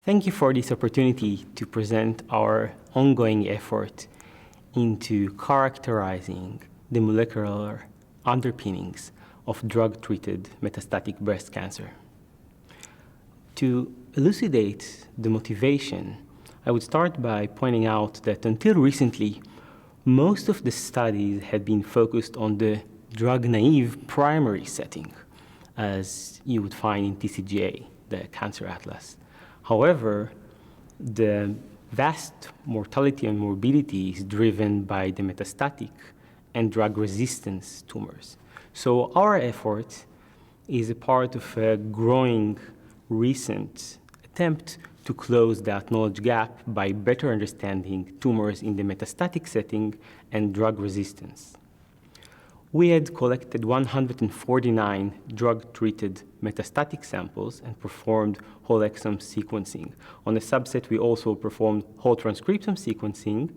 Thank you for this opportunity to present our ongoing effort into characterizing the molecular underpinnings of drug-treated metastatic breast cancer. To elucidate the motivation, I would start by pointing out that until recently, most of the studies had been focused on the drug-naive primary setting, as you would find in TCGA, the Cancer Atlas. However, the vast mortality and morbidity is driven by the metastatic and drug-resistance tumors. So our effort is a part of a growing recent attempt to close that knowledge gap by better understanding tumors in the metastatic setting and drug resistance. We had collected 149 drug-treated metastatic samples and performed whole exome sequencing. On a subset, we also performed whole transcriptome sequencing,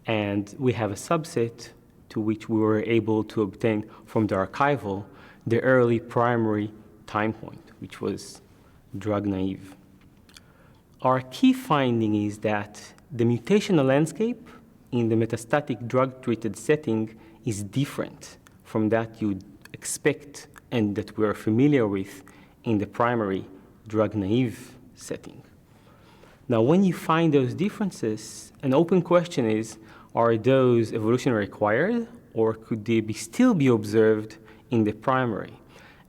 and we have a subset to which we were able to obtain from the archival the early primary time point, which was drug-naive. Our key finding is that the mutational landscape in the metastatic drug-treated setting is different from that you'd expect and that we are familiar with in the primary drug-naive setting. Now, when you find those differences, an open question is, are those evolutionarily acquired, or could they still be observed in the primary?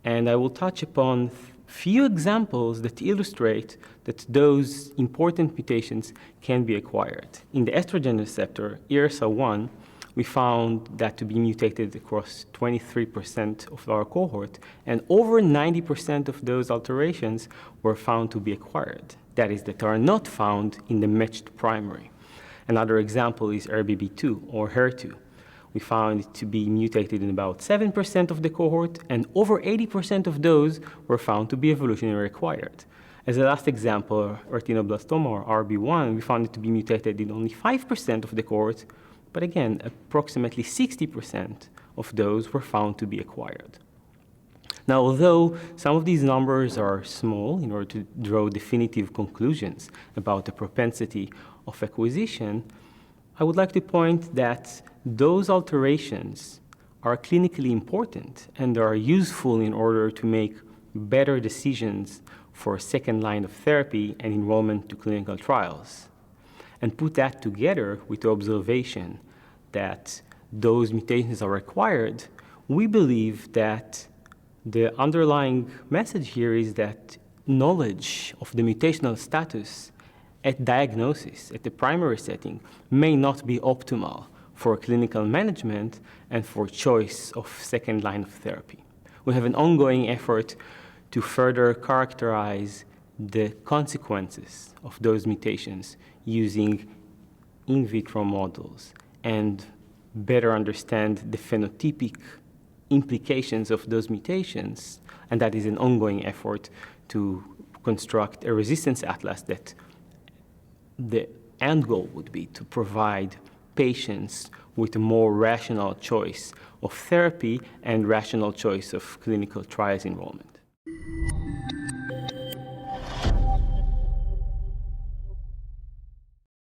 And I will touch upon few examples that illustrate that those important mutations can be acquired. In the estrogen receptor, ERSA1, we found that to be mutated across 23% of our cohort, and over 90% of those alterations were found to be acquired. That is, that are not found in the matched primary. Another example is RBB2 or HER2. We found it to be mutated in about 7% of the cohort, and over 80% of those were found to be evolutionarily acquired. As a last example, retinoblastoma or RB1, we found it to be mutated in only 5% of the cohort, but again, approximately 60% of those were found to be acquired. Now, although some of these numbers are small in order to draw definitive conclusions about the propensity of acquisition, I would like to point that those alterations are clinically important and are useful in order to make better decisions for second line of therapy and enrollment to clinical trials. And put that together with the observation that those mutations are required, we believe that the underlying message here is that knowledge of the mutational status at diagnosis, at the primary setting, may not be optimal for clinical management and for choice of second line of therapy. We have an ongoing effort to further characterize the consequences of those mutations using in vitro models and better understand the phenotypic implications of those mutations, and that is an ongoing effort to construct a resistance atlas that the end goal would be to provide patients with a more rational choice of therapy and rational choice of clinical trials enrollment.